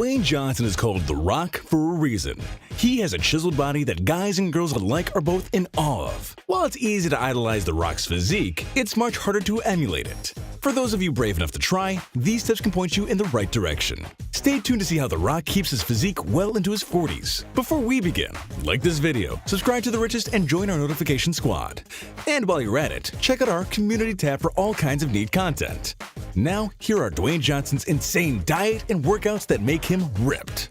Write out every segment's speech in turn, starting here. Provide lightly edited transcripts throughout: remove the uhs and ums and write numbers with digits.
Dwayne Johnson is called The Rock for a reason. He has a chiseled body that guys and girls alike are both in awe of. While it's easy to idolize The Rock's physique, it's much harder to emulate it. For those of you brave enough to try, these tips can point you in the right direction. Stay tuned to see how The Rock keeps his physique well into his 40s. Before we begin, like this video, subscribe to The Richest, and join our notification squad. And while you're at it, check out our community tab for all kinds of neat content. Now, here are Dwayne Johnson's insane diet and workouts that make him ripped.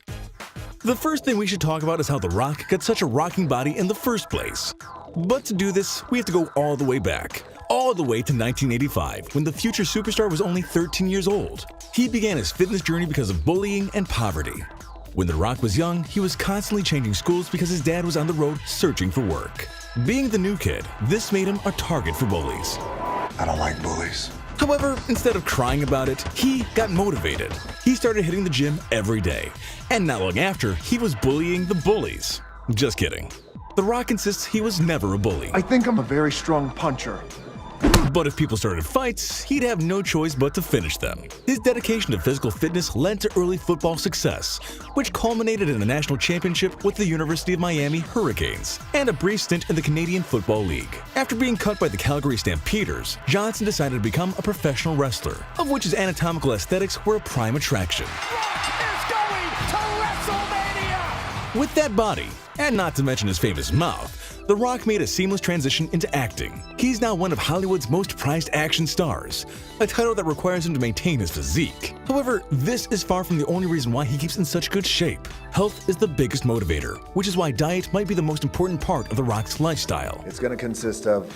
The first thing we should talk about is how The Rock got such a rocking body in the first place. But to do this, we have to go all the way back. All the way to 1985, when the future superstar was only 13 years old. He began his fitness journey because of bullying and poverty. When The Rock was young, he was constantly changing schools because his dad was on the road searching for work. Being the new kid, this made him a target for bullies. I don't like bullies. However, instead of crying about it, he got motivated. He started hitting the gym every day. And not long after, he was bullying the bullies. Just kidding. The Rock insists he was never a bully. I think I'm a very strong puncher. But if people started fights, he'd have no choice but to finish them. His dedication to physical fitness led to early football success, which culminated in a national championship with the University of Miami Hurricanes, and a brief stint in the Canadian Football League. After being cut by the Calgary Stampeders, Johnson decided to become a professional wrestler, of which his anatomical aesthetics were a prime attraction. Rock is going to WrestleMania! With that body, and not to mention his famous mouth, The Rock made a seamless transition into acting. He's now one of Hollywood's most prized action stars, a title that requires him to maintain his physique. However, this is far from the only reason why he keeps in such good shape. Health is the biggest motivator, which is why diet might be the most important part of The Rock's lifestyle. It's going to consist of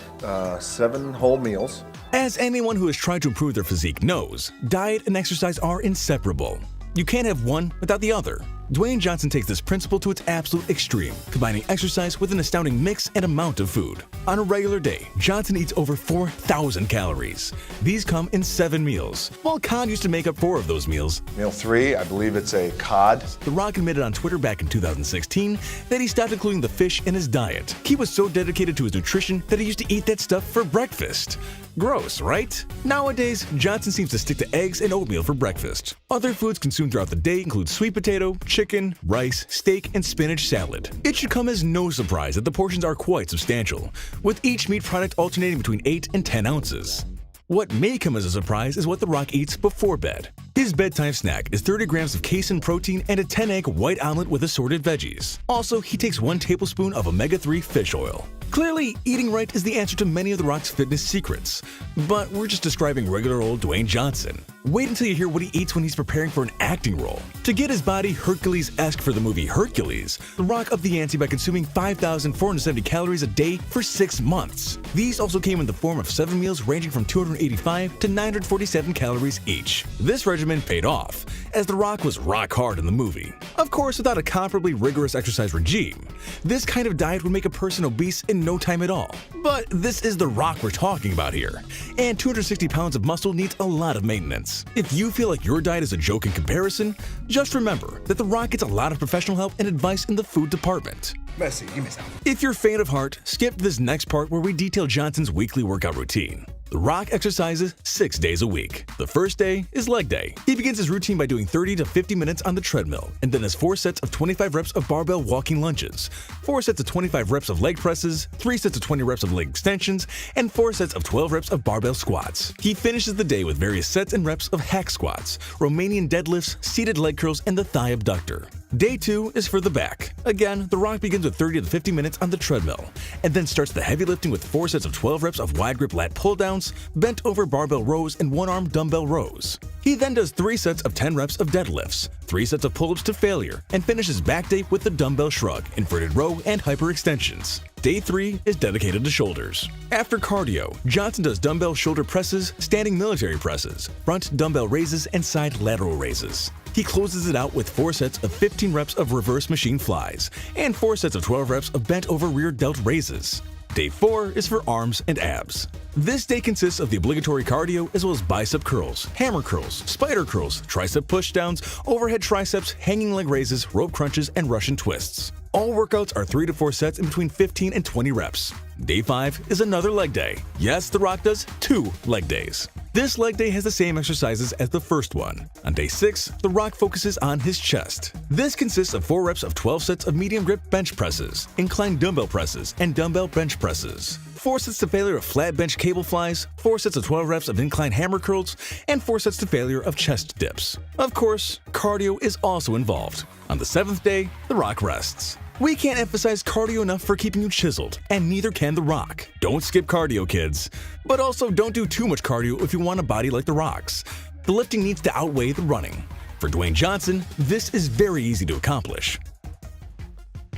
7 whole meals. As anyone who has tried to improve their physique knows, diet and exercise are inseparable. You can't have one without the other. Dwayne Johnson takes this principle to its absolute extreme, combining exercise with an astounding mix and amount of food. On a regular day, Johnson eats over 4,000 calories. These come in 7 meals, while cod used to make up 4 of those meals. Meal 3, I believe it's a cod. The Rock admitted on Twitter back in 2016 that he stopped including the fish in his diet. He was so dedicated to his nutrition that he used to eat that stuff for breakfast. Gross, right? Nowadays, Johnson seems to stick to eggs and oatmeal for breakfast. Other foods consumed throughout the day include sweet potato, chicken, rice, steak, and spinach salad. It should come as no surprise that the portions are quite substantial, with each meat product alternating between 8 and 10 ounces. What may come as a surprise is what The Rock eats before bed. His bedtime snack is 30 grams of casein protein and a 10-egg white omelet with assorted veggies. Also, he takes 1 tablespoon of omega-3 fish oil. Clearly, eating right is the answer to many of The Rock's fitness secrets. But we're just describing regular old Dwayne Johnson. Wait until you hear what he eats when he's preparing for an acting role. To get his body Hercules-esque for the movie Hercules, The Rock upped the ante by consuming 5,470 calories a day for 6 months. These also came in the form of 7 meals ranging from 285 to 947 calories each. This regimen paid off, as The Rock was rock hard in the movie. Of course, without a comparably rigorous exercise regime. This kind of diet would make a person obese in no time at all. But this is The Rock we're talking about here, and 260 pounds of muscle needs a lot of maintenance. If you feel like your diet is a joke in comparison, just remember that The Rock gets a lot of professional help and advice in the food department. Messi, give me some. If you're faint of heart, skip this next part where we detail Johnson's weekly workout routine. The Rock exercises 6 days a week. The first day is leg day. He begins his routine by doing 30 to 50 minutes on the treadmill, and then has 4 sets of 25 reps of barbell walking lunges, 4 sets of 25 reps of leg presses, 3 sets of 20 reps of leg extensions, and 4 sets of 12 reps of barbell squats. He finishes the day with various sets and reps of hack squats, Romanian deadlifts, seated leg curls, and the thigh abductor. Day 2 is for the back. Again, The Rock begins with 30 to 50 minutes on the treadmill, and then starts the heavy lifting with 4 sets of 12 reps of wide grip lat pull downs, bent over barbell rows, and 1-arm dumbbell rows. He then does 3 sets of 10 reps of deadlifts, 3 sets of pull-ups to failure, and finishes back day with the dumbbell shrug, inverted row, and hyperextensions. Day 3 is dedicated to shoulders. After cardio, Johnson does dumbbell shoulder presses, standing military presses, front dumbbell raises, and side lateral raises. He closes it out with 4 sets of 15 reps of reverse machine flies, and 4 sets of 12 reps of bent over rear delt raises. Day 4 is for arms and abs. This day consists of the obligatory cardio as well as bicep curls, hammer curls, spider curls, tricep pushdowns, overhead triceps, hanging leg raises, rope crunches, and Russian twists. All workouts are 3 to 4 sets in between 15 and 20 reps. Day 5 is another leg day. Yes, The Rock does 2 leg days. This leg day has the same exercises as the first one. On day 6, The Rock focuses on his chest. This consists of 4 reps of 12 sets of medium grip bench presses, inclined dumbbell presses, and dumbbell bench presses. 4 sets to failure of flat bench cable flies, 4 sets of 12 reps of incline hammer curls, and 4 sets to failure of chest dips. Of course, cardio is also involved. On the 7th day, The Rock rests. We can't emphasize cardio enough for keeping you chiseled, and neither can The Rock. Don't skip cardio, kids. But also don't do too much cardio if you want a body like The Rock's. The lifting needs to outweigh the running. For Dwayne Johnson, this is very easy to accomplish.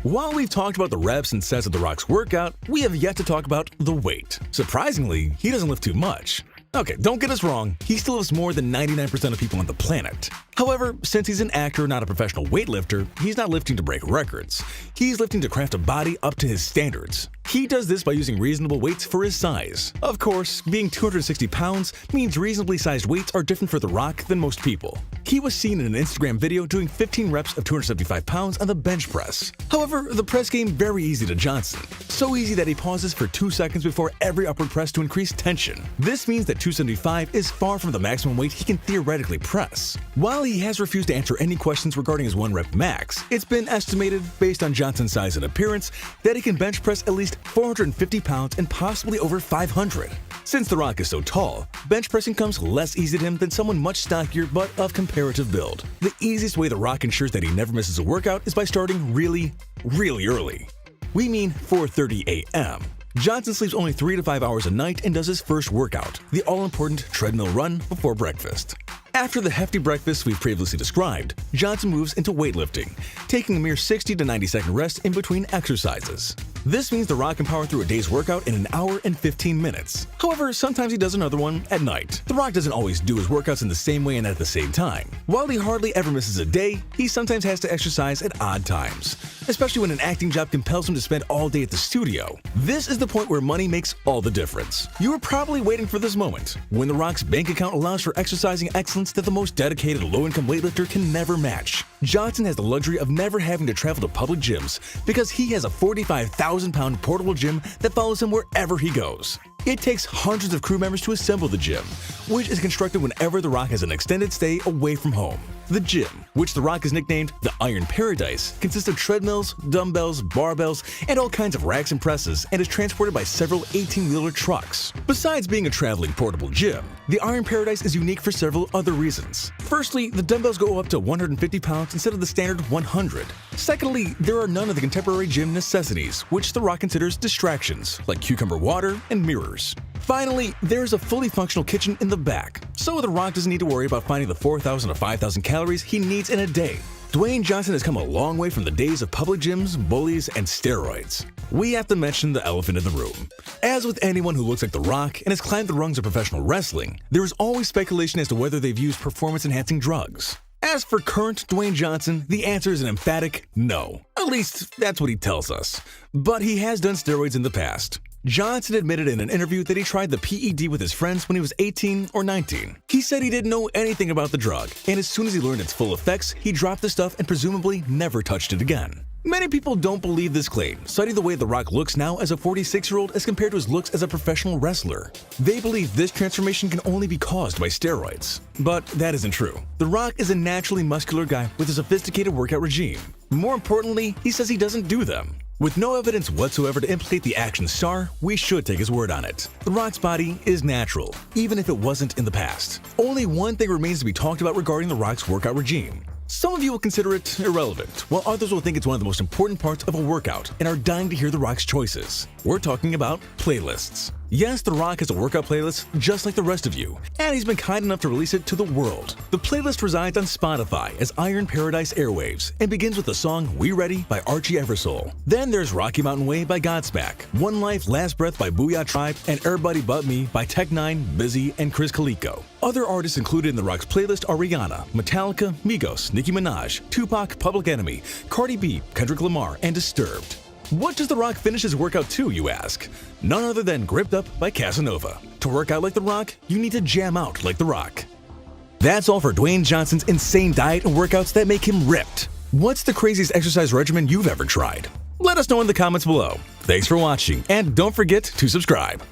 While we've talked about the reps and sets of The Rock's workout, we have yet to talk about the weight. Surprisingly, he doesn't lift too much. Okay, don't get us wrong, he still lifts more than 99% of people on the planet. However, since he's an actor, not a professional weightlifter, he's not lifting to break records. He's lifting to craft a body up to his standards. He does this by using reasonable weights for his size. Of course, being 260 pounds means reasonably sized weights are different for The Rock than most people. He was seen in an Instagram video doing 15 reps of 275 pounds on the bench press. However, the press came very easy to Johnson. So easy that he pauses for 2 seconds before every upward press to increase tension. This means that 275 is far from the maximum weight he can theoretically press. While he has refused to answer any questions regarding his 1 rep max, it's been estimated, based on Johnson's size and appearance, that he can bench press at least 450 pounds and possibly over 500. Since The Rock is so tall, bench pressing comes less easy to him than someone much stockier but of comparative build. The easiest way The Rock ensures that he never misses a workout is by starting really early. We mean 4:30 a.m. Johnson sleeps only 3 to 5 hours a night and does his first workout, the all-important treadmill run before breakfast. After the hefty breakfast we've previously described, Johnson moves into weightlifting, taking a mere 60 to 90 second rest in between exercises. This means The Rock can power through a day's workout in an hour and 15 minutes. However, sometimes he does another one at night. The Rock doesn't always do his workouts in the same way and at the same time. While he hardly ever misses a day, he sometimes has to exercise at odd times, especially when an acting job compels him to spend all day at the studio. This is the point where money makes all the difference. You were probably waiting for this moment, when The Rock's bank account allows for exercising excellence that the most dedicated low-income weightlifter can never match. Johnson has the luxury of never having to travel to public gyms because he has a 45,000-pound portable gym that follows him wherever he goes. It takes hundreds of crew members to assemble the gym, which is constructed whenever The Rock has an extended stay away from home. The gym, which The Rock has nicknamed the Iron Paradise, consists of treadmills, dumbbells, barbells, and all kinds of racks and presses, and is transported by several 18-wheeler trucks. Besides being a traveling portable gym, the Iron Paradise is unique for several other reasons. Firstly, the dumbbells go up to 150 pounds instead of the standard 100. Secondly, there are none of the contemporary gym necessities, which The Rock considers distractions, like cucumber water and mirrors. Finally, there is a fully functional kitchen in the back, so The Rock doesn't need to worry about finding the 4,000 to 5,000 calories he needs in a day. Dwayne Johnson has come a long way from the days of public gyms, bullies, and steroids. We have to mention the elephant in the room. As with anyone who looks like The Rock and has climbed the rungs of professional wrestling, there is always speculation as to whether they've used performance-enhancing drugs. As for current Dwayne Johnson, the answer is an emphatic no. At least, that's what he tells us. But he has done steroids in the past. Johnson admitted in an interview that he tried the PED with his friends when he was 18 or 19. He said he didn't know anything about the drug, and as soon as he learned its full effects, he dropped the stuff and presumably never touched it again. Many people don't believe this claim, citing the way The Rock looks now as a 46-year-old as compared to his looks as a professional wrestler. They believe this transformation can only be caused by steroids. But that isn't true. The Rock is a naturally muscular guy with a sophisticated workout regime. More importantly, he says he doesn't do them. With no evidence whatsoever to implicate the action star, we should take his word on it. The Rock's body is natural, even if it wasn't in the past. Only one thing remains to be talked about regarding The Rock's workout regime. Some of you will consider it irrelevant, while others will think it's one of the most important parts of a workout and are dying to hear The Rock's choices. We're talking about playlists. Yes, The Rock has a workout playlist just like the rest of you, and he's been kind enough to release it to the world. The playlist resides on Spotify as Iron Paradise Airwaves and begins with the song We Ready by Archie Eversole. Then there's Rocky Mountain Way by Godsmack, One Life Last Breath by Booyah Tribe, and Everybody But Me by Tech9, Busy, and Chris Calico. Other artists included in The Rock's playlist are Rihanna, Metallica, Migos, Nicki Minaj, Tupac, Public Enemy, Cardi B, Kendrick Lamar, and Disturbed. What does The Rock finish his workout to, you ask? None other than Gripped Up by Casanova. To work out like The Rock, you need to jam out like The Rock. That's all for Dwayne Johnson's insane diet and workouts that make him ripped. What's the craziest exercise regimen you've ever tried? Let us know in the comments below. Thanks for watching, and don't forget to subscribe.